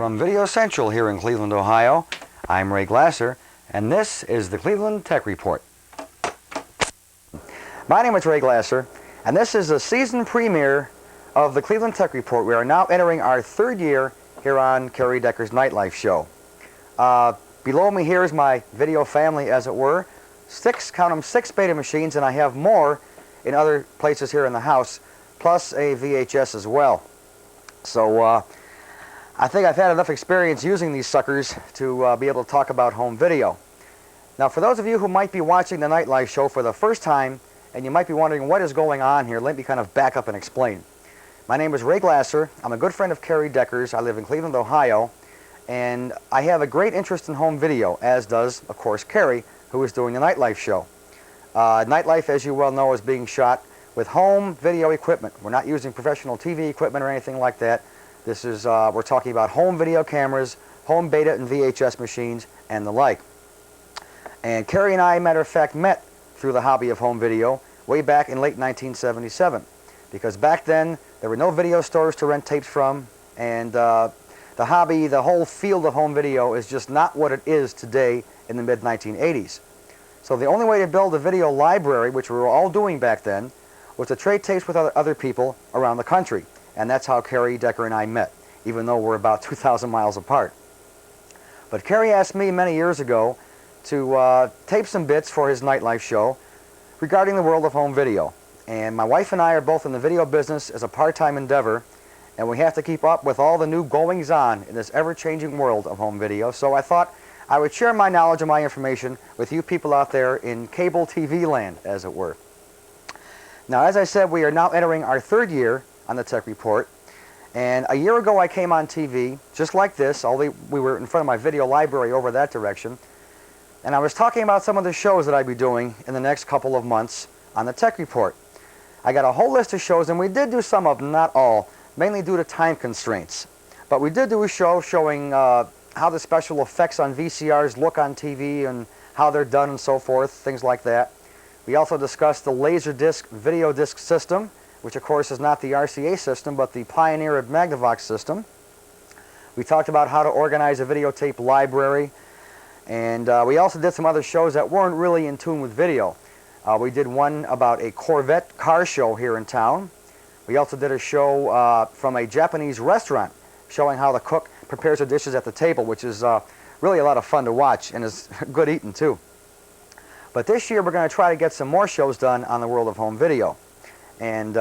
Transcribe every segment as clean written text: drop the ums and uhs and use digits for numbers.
From Video Central here in Cleveland, Ohio, I'm Ray Glasser, and this is the Cleveland Tech Report. My name is Ray Glasser, and this is the season premiere of the Cleveland Tech Report. We are now entering our third year here on Kerry Decker's NightLife show. Below me here is my video family, as it were. Count them, 6 beta machines, and I have more in other places here in the house, plus a VHS as well. So I think I've had enough experience using these suckers to be able to talk about home video. Now, for those of you who might be watching the NightLife show for the first time, and you might be wondering what is going on here, let me kind of back up and explain. My name is Ray Glasser. I'm a good friend of Kerry Decker's. I live in Cleveland, Ohio, and I have a great interest in home video, as does, of course, Kerry, who is doing the NightLife show. NightLife, as you well know, is being shot with home video equipment. We're not using professional TV equipment or anything like that. This is, we're talking about home video cameras, home beta and VHS machines, and the like. And Kerry and I, matter of fact, met through the hobby of home video way back in late 1977. Because back then, there were no video stores to rent tapes from, and the hobby, the whole field of home video is just not what it is today in the mid-1980s. So the only way to build a video library, which we were all doing back then, was to trade tapes with other people around the country. And that's how Kerry Decker and I met, even though we're about 2,000 miles apart. But Kerry asked me many years ago to tape some bits for his NightLife show regarding the world of home video. And my wife and I are both in the video business as a part-time endeavor, and we have to keep up with all the new goings-on in this ever-changing world of home video. So I thought I would share my knowledge and my information with you people out there in cable TV land, as it were. Now, as I said, we are now entering our third year on the Tech Report. And a year ago I came on TV, just like this, although we were in front of my video library over that direction. And I was talking about some of the shows that I'd be doing in the next couple of months on the Tech Report. I got a whole list of shows, and we did do some of them, not all, mainly due to time constraints. But we did do a show showing how the special effects on VCRs look on TV and how they're done and so forth, things like that. We also discussed the Laserdisc video disc system, which of course is not the RCA system, but the pioneer of Magnavox system. We talked about how to organize a videotape library, and we also did some other shows that weren't really in tune with video. We did one about a Corvette car show here in town. We also did a show from a Japanese restaurant showing how the cook prepares the dishes at the table, which is really a lot of fun to watch and is good eating too. But this year we're going to try to get some more shows done on the world of home video. And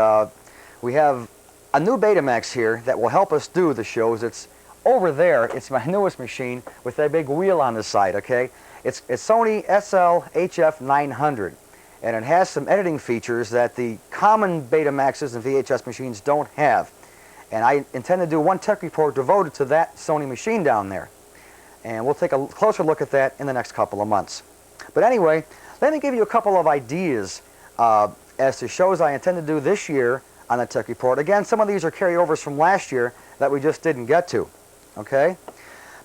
we have a new Betamax here that will help us do the shows. It's over there. It's my newest machine with that big wheel on the side, okay? It's Sony SL-HF 900. And it has some editing features that the common Betamaxes and VHS machines don't have. And I intend to do one Tech Report devoted to that Sony machine down there. And we'll take a closer look at that in the next couple of months. But anyway, let me give you a couple of ideas as to shows I intend to do this year on the Tech Report. Again, some of these are carryovers from last year that we just didn't get to. Okay?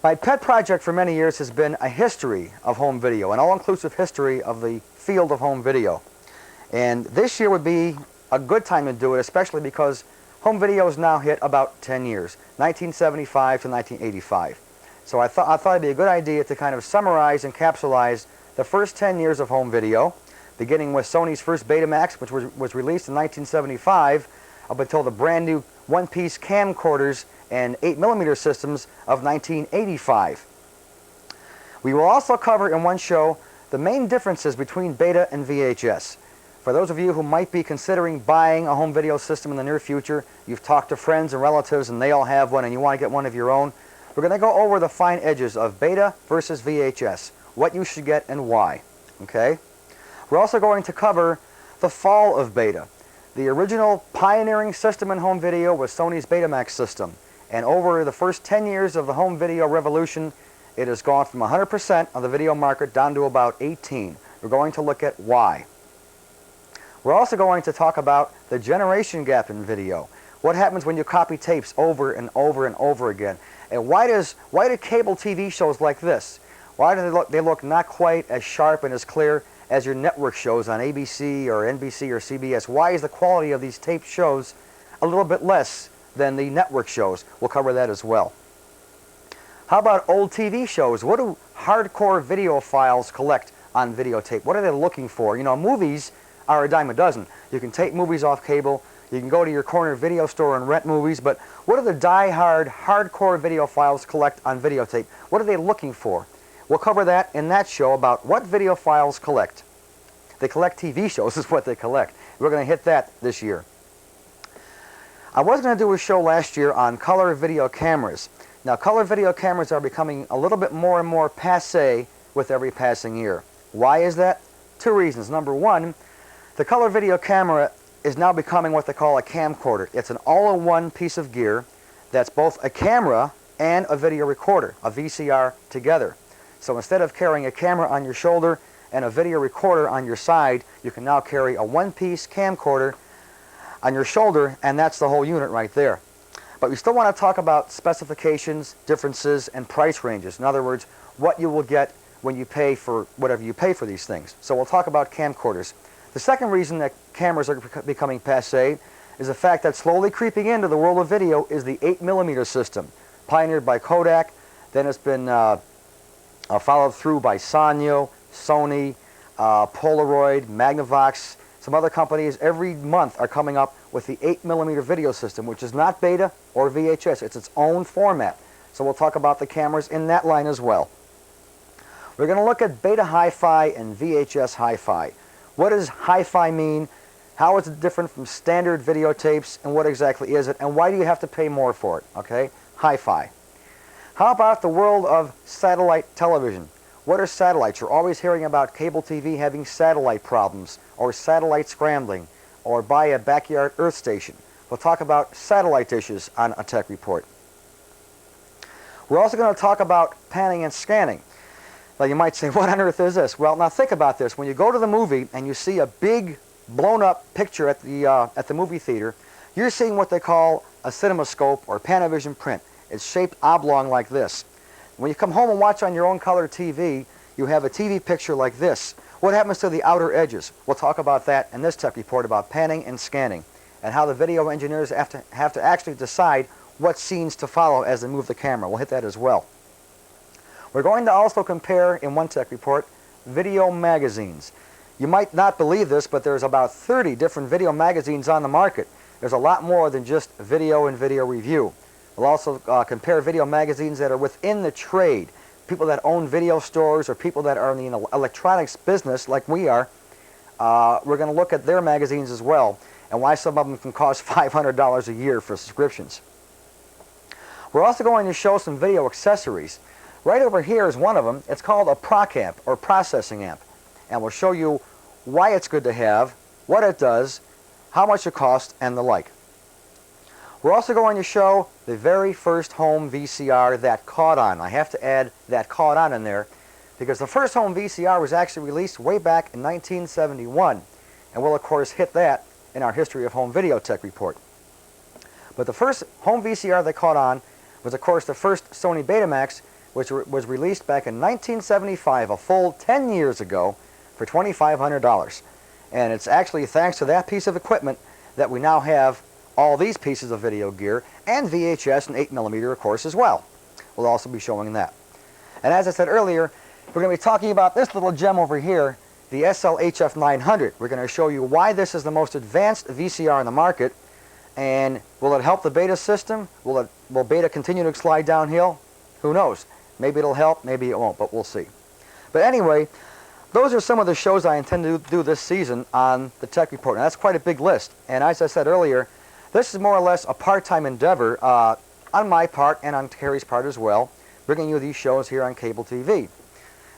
My pet project for many years has been a history of home video, an all-inclusive history of the field of home video. And this year would be a good time to do it, especially because home video has now hit about 10 years, 1975 to 1985. So I thought it'd be a good idea to kind of summarize and capsulize the first 10 years of home video, beginning with Sony's first Betamax, which was released in 1975, up until the brand new one-piece camcorders and 8mm systems of 1985. We will also cover in one show the main differences between beta and VHS. For those of you who might be considering buying a home video system in the near future, you've talked to friends and relatives and they all have one and you want to get one of your own, we're going to go over the fine edges of beta versus VHS, what you should get and why. Okay? We're also going to cover the fall of beta. The original pioneering system in home video was Sony's Betamax system. And over the first 10 years of the home video revolution, it has gone from 100% of the video market down to about 18%. We're going to look at why. We're also going to talk about the generation gap in video. What happens when you copy tapes over and over and over again? And why do cable TV shows like this, why do they look not quite as sharp and as clear as your network shows on ABC or NBC or CBS? Why is the quality of these tape shows a little bit less than the network shows? We'll cover that as well. How about old TV shows? What do hardcore videophiles collect on videotape? What are they looking for? You know, movies are a dime a dozen. You can take movies off cable. You can go to your corner video store and rent movies, but what do the die-hard, hardcore videophiles collect on videotape? What are they looking for? We'll cover that in that show about what videophiles collect. They collect TV shows is what they collect. We're going to hit that this year. I was going to do a show last year on color video cameras. Now, color video cameras are becoming a little bit more and more passé with every passing year. Why is that? Two reasons. Number one, the color video camera is now becoming what they call a camcorder. It's an all-in-one piece of gear that's both a camera and a video recorder, a VCR together. So instead of carrying a camera on your shoulder and a video recorder on your side, you can now carry a one-piece camcorder on your shoulder, and that's the whole unit right there. But we still want to talk about specifications, differences, and price ranges. In other words, what you will get when you pay for whatever you pay for these things. So we'll talk about camcorders. The second reason that cameras are becoming passé is the fact that slowly creeping into the world of video is the 8mm system, pioneered by Kodak. Then it's been followed through by Sanyo, Sony, Polaroid, Magnavox. Some other companies every month are coming up with the 8mm video system, which is not beta or VHS. It's its own format. So we'll talk about the cameras in that line as well. We're going to look at beta hi-fi and VHS hi-fi. What does hi-fi mean? How is it different from standard videotapes? And what exactly is it? And why do you have to pay more for it? Okay, hi-fi. How about the world of satellite television? What are satellites? You're always hearing about cable TV having satellite problems, or satellite scrambling, or buy a backyard earth station. We'll talk about satellite dishes on a tech report. We're also going to talk about panning and scanning. Now you might say, what on earth is this? Well, now think about this. When you go to the movie and you see a big blown up picture at the movie theater, you're seeing what they call a cinemascope or Panavision print. It's shaped oblong like this. When you come home and watch on your own color TV, you have a TV picture like this. What happens to the outer edges? We'll talk about that in this tech report about panning and scanning and how the video engineers have to actually decide what scenes to follow as they move the camera. We'll hit that as well. We're going to also compare, in one tech report, video magazines. You might not believe this, but there's about 30 different video magazines on the market. There's a lot more than just video and video review. We'll also compare video magazines that are within the trade, people that own video stores or people that are in the electronics business like we are. We're going to look at their magazines as well and why some of them can cost $500 a year for subscriptions. We're also going to show some video accessories. Right over here is one of them. It's called a proc amp, or processing amp. And we'll show you why it's good to have, what it does, how much it costs, and the like. We're also going to show the very first home VCR that caught on. I have to add that caught on in there because the first home VCR was actually released way back in 1971. And we'll, of course, hit that in our History of Home Video Tech report. But the first home VCR that caught on was, of course, the first Sony Betamax, which was released back in 1975, a full 10 years ago, for $2,500. And it's actually thanks to that piece of equipment that we now have all these pieces of video gear, and VHS and 8mm, of course, as well. We'll also be showing that. And as I said earlier, we're going to be talking about this little gem over here, the SL-HF 900. We're going to show you why this is the most advanced VCR in the market, and will it help the beta system? Will beta continue to slide downhill? Who knows? Maybe it'll help, maybe it won't, but we'll see. But anyway, those are some of the shows I intend to do this season on the Tech Report. Now, that's quite a big list. And as I said earlier, this is more or less a part-time endeavor on my part and on Kerry's part as well, bringing you these shows here on cable TV.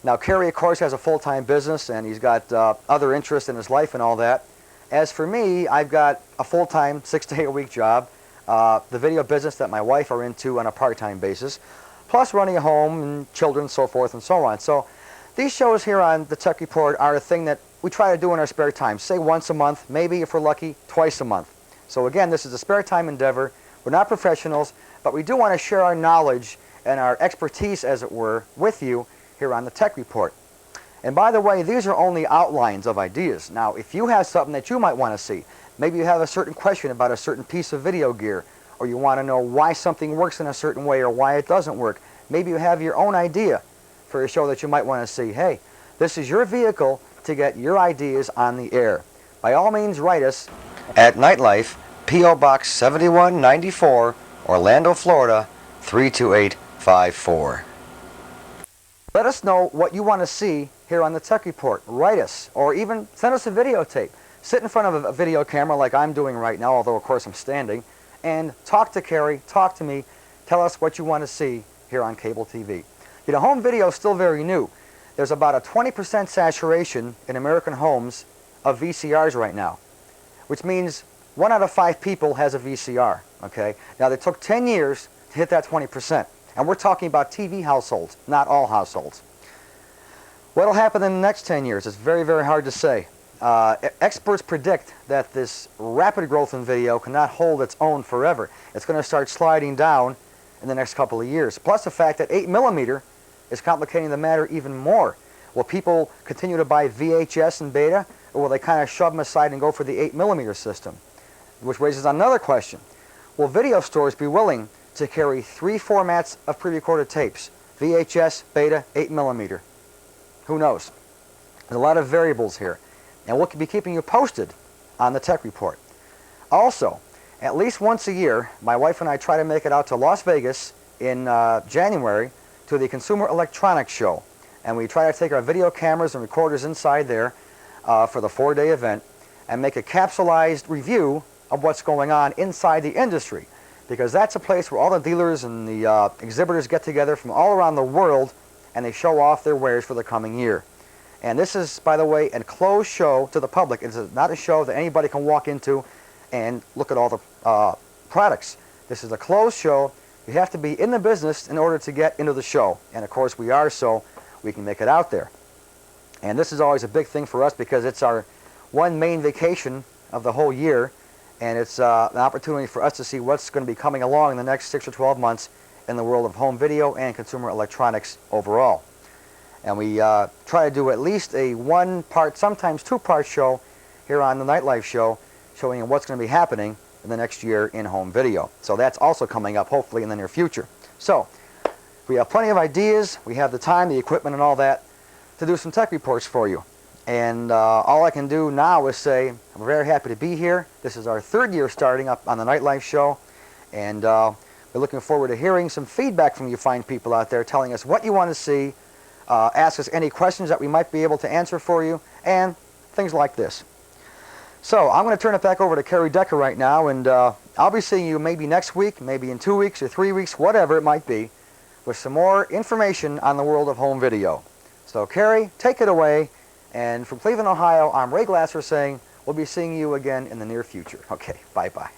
Now, Kerry, of course, has a full-time business, and he's got other interests in his life and all that. As for me, I've got a full-time, 6-day-a-week job, the video business that my wife are into on a part-time basis, plus running a home and children, so forth and so on. So these shows here on the Tech Report are a thing that we try to do in our spare time, say once a month, maybe if we're lucky, twice a month. So again, this is a spare time endeavor. We're not professionals, but we do want to share our knowledge and our expertise, as it were, with you here on the Tech Report. And by the way, these are only outlines of ideas. Now, if you have something that you might want to see, maybe you have a certain question about a certain piece of video gear, or you want to know why something works in a certain way or why it doesn't work. Maybe you have your own idea for a show that you might want to see. Hey, this is your vehicle to get your ideas on the air. By all means, write us at NightLife, P.O. Box 7194, Orlando, Florida 32854. Let us know what you want to see here on the Tech Report. Write us, or even send us a videotape. Sit in front of a video camera like I'm doing right now, although of course I'm standing, and talk to Kerry, talk to me, tell us what you want to see here on cable TV. You know, home video is still very new. There's about a 20% saturation in American homes of VCRs right now, which means 1 out of 5 people has a VCR, okay? Now, they took 10 years to hit that 20%, and we're talking about TV households, not all households. What will happen in the next 10 years? It's very, very hard to say. Experts predict that this rapid growth in video cannot hold its own forever. It's going to start sliding down in the next couple of years. Plus the fact that 8mm is complicating the matter even more. Will people continue to buy VHS and beta, or will they kind of shove them aside and go for the 8mm system? Which raises another question. Will video stores be willing to carry 3 formats of pre-recorded tapes? VHS, beta, 8mm. Who knows? There's a lot of variables here. And we'll be keeping you posted on the Tech Report. Also, at least once a year, my wife and I try to make it out to Las Vegas in January to the Consumer Electronics Show. And we try to take our video cameras and recorders inside there for the 4-day event and make a capsulized review of what's going on inside the industry. Because that's a place where all the dealers and the exhibitors get together from all around the world and they show off their wares for the coming year. And this is, by the way, a closed show to the public. It's not a show that anybody can walk into and look at all the products. This is a closed show. You have to be in the business in order to get into the show. And of course we are, so we can make it out there. And this is always a big thing for us because it's our one main vacation of the whole year. And it's an opportunity for us to see what's going to be coming along in the next 6 or 12 months in the world of home video and consumer electronics overall. And we try to do at least a 1-part, sometimes 2-part show here on the NightLife show, showing you what's going to be happening in the next year in home video. So that's also coming up, hopefully, in the near future. So we have plenty of ideas. We have the time, the equipment, and all that to do some tech reports for you. And all I can do now is say I'm very happy to be here. This is our 3rd year starting up on the NightLife show. And we're looking forward to hearing some feedback from you fine people out there, telling us what you want to see. Ask us any questions that we might be able to answer for you, and things like this. So I'm going to turn it back over to Kerry Decker right now, and I'll be seeing you maybe next week, maybe in 2 weeks or 3 weeks, whatever it might be, with some more information on the world of home video. So Kerry, take it away, and from Cleveland, Ohio, I'm Ray Glasser saying we'll be seeing you again in the near future. Okay, bye-bye.